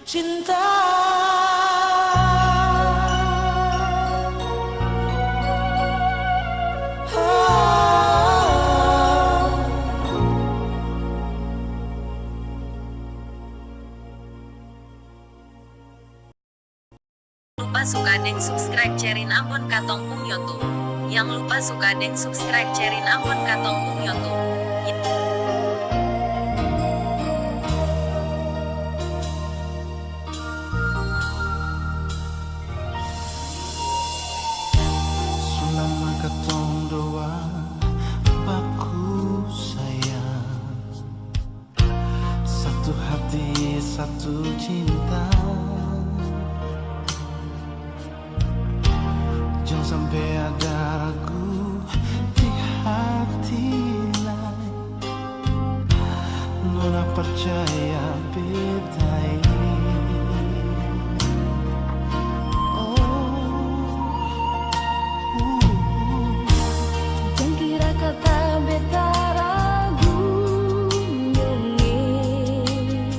cinta. Lupa suka dan subscribe cerin Ambon Katong Pung YouTube. Yang lupa suka dan subscribe cerin Ambon Katong Pung YouTube. Selama katong doa baku sayang, satu hati satu cinta. Jangan sampai ada ragu di hati lain. Nona percaya beda ini. Jangan kira kata beta ragu nyengir,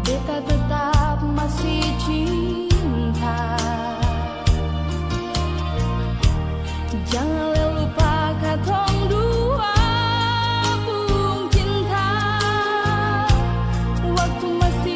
beta tetap masih cinta. Jangan lupa katong dua pung cinta. Waktu masih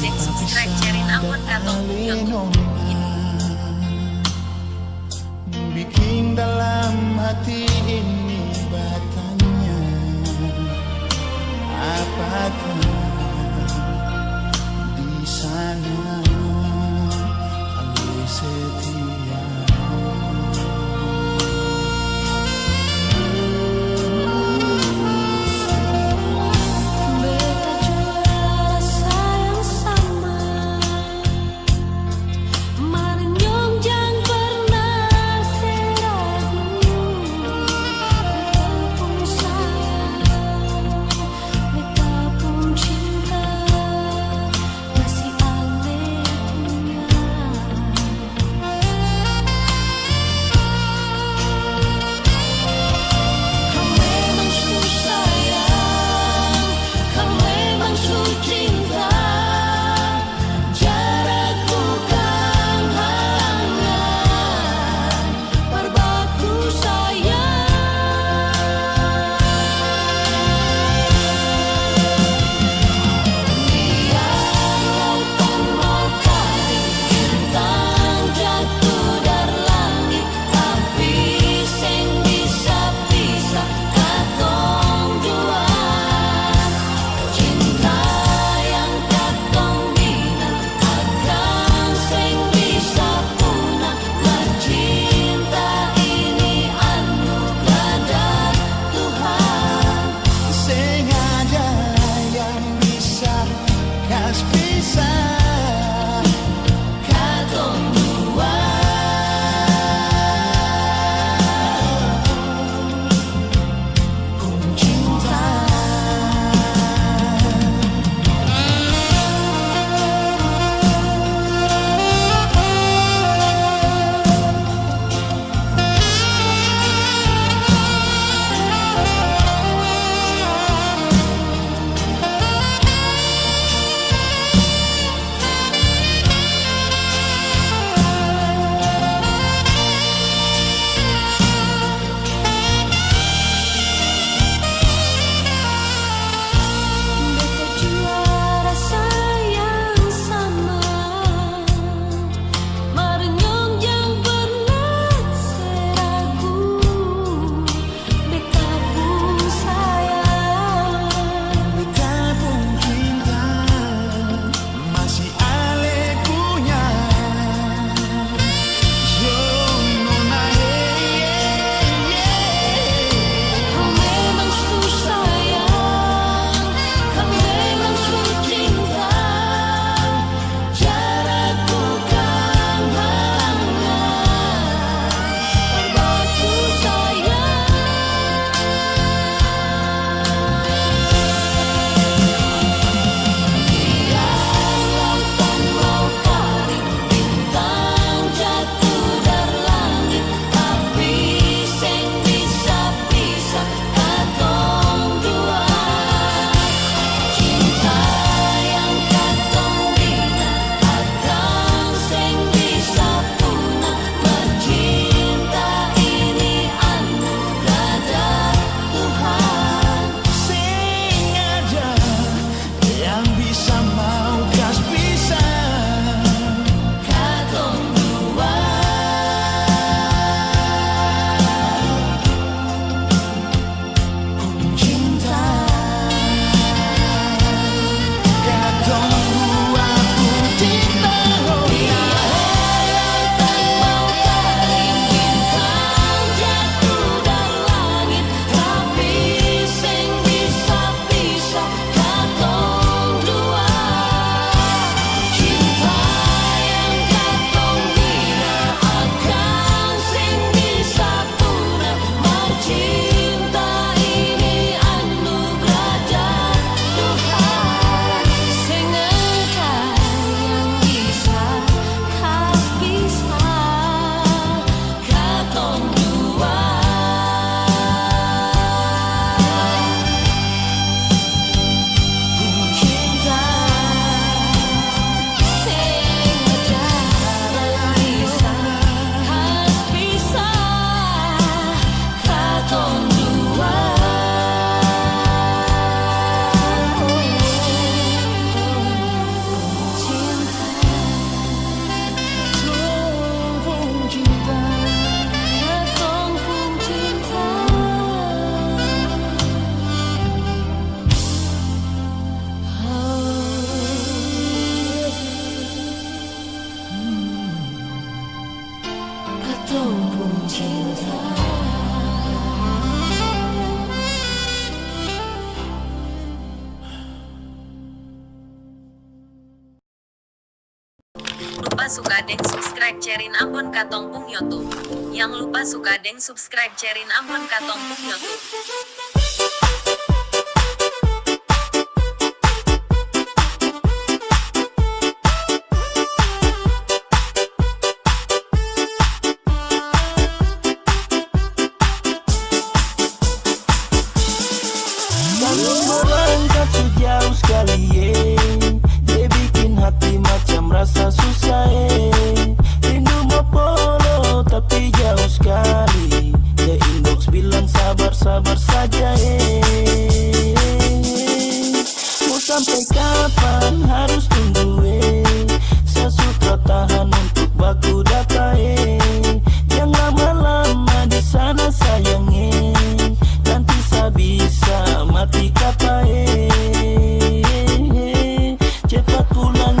deng subscribe cerin Ambon Katong Pung YouTube. Bikin dalam hati ini bertanya, apakah di sana kali setia? Beta jual rasa yang sama, lupa suka deng subscribe cerin Ambon Katong Pung YouTube. Yang lupa suka deng subscribe cerin Ambon Katong Pung YouTube. Berangkat sejauh sekali dia bikin hati macam rasa susah rindu mau polo tapi jauh sekali. Dia inbox bilang sabar-sabar saja mau sampai kapan harus tunggu saya sutra tahan untuk baku data yang lama-lama di sana sayang nanti saya bisa mati kata cepat pulang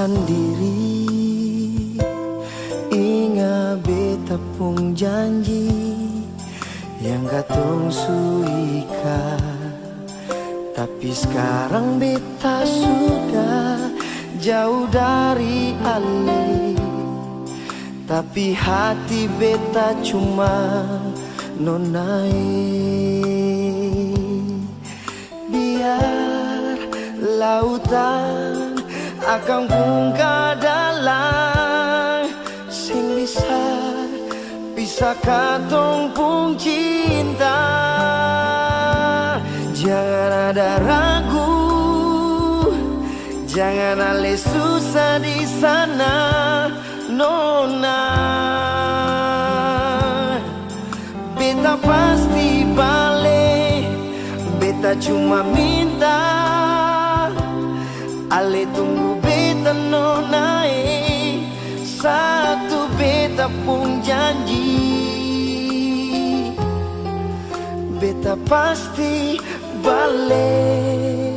sendiri. Ingat beta pung janji yang katong suika, tapi sekarang beta sudah jauh dari Ali. Tapi hati beta cuma nonai. Biar lautan akan pun kadalang, sing bisa pisah katong pun cinta. Jangan ada ragu, jangan ale susah di sana, nona. Beta pasti balik, beta cuma minta ale tunggu beta nona. Satu beta pun janji, beta pasti balik.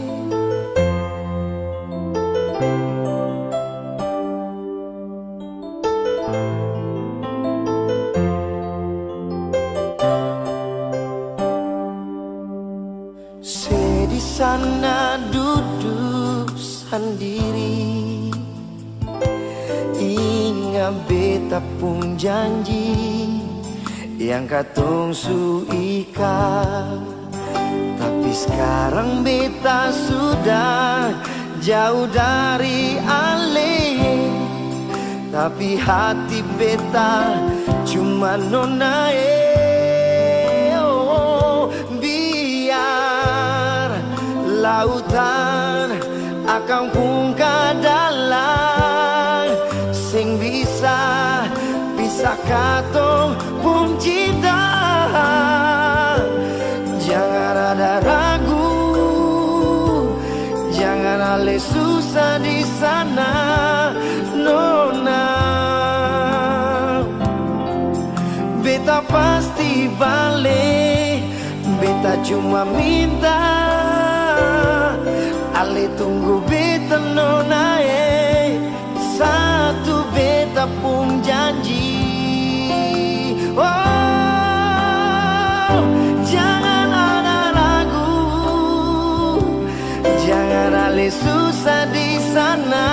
Saya di sana duduk sendiri, ingat beta pun janji yang katong suika. Tapi sekarang beta sudah jauh dari Ale. Tapi hati beta cuma nona. Lautan akan pun kadalang, sing bisa pisah katong pun cinta. Jangan ada ragu, jangan ale susah di sana, nona. Beta pasti balik, beta cuma minta ale tunggu beta nona. Satu beta pun janji. Oh, jangan ada ragu, jangan ale susah di sana,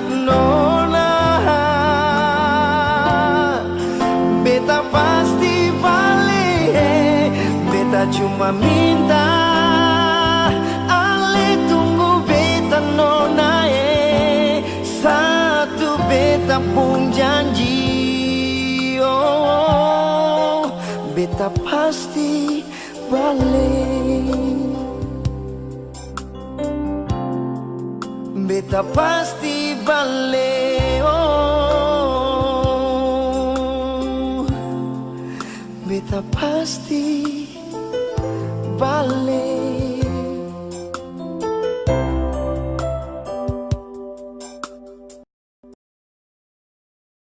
nona. Beta pasti balik, beta cuma minta nona. Satu beta pun janji. Oh, beta pasti balik, beta pasti balik. Oh, beta pasti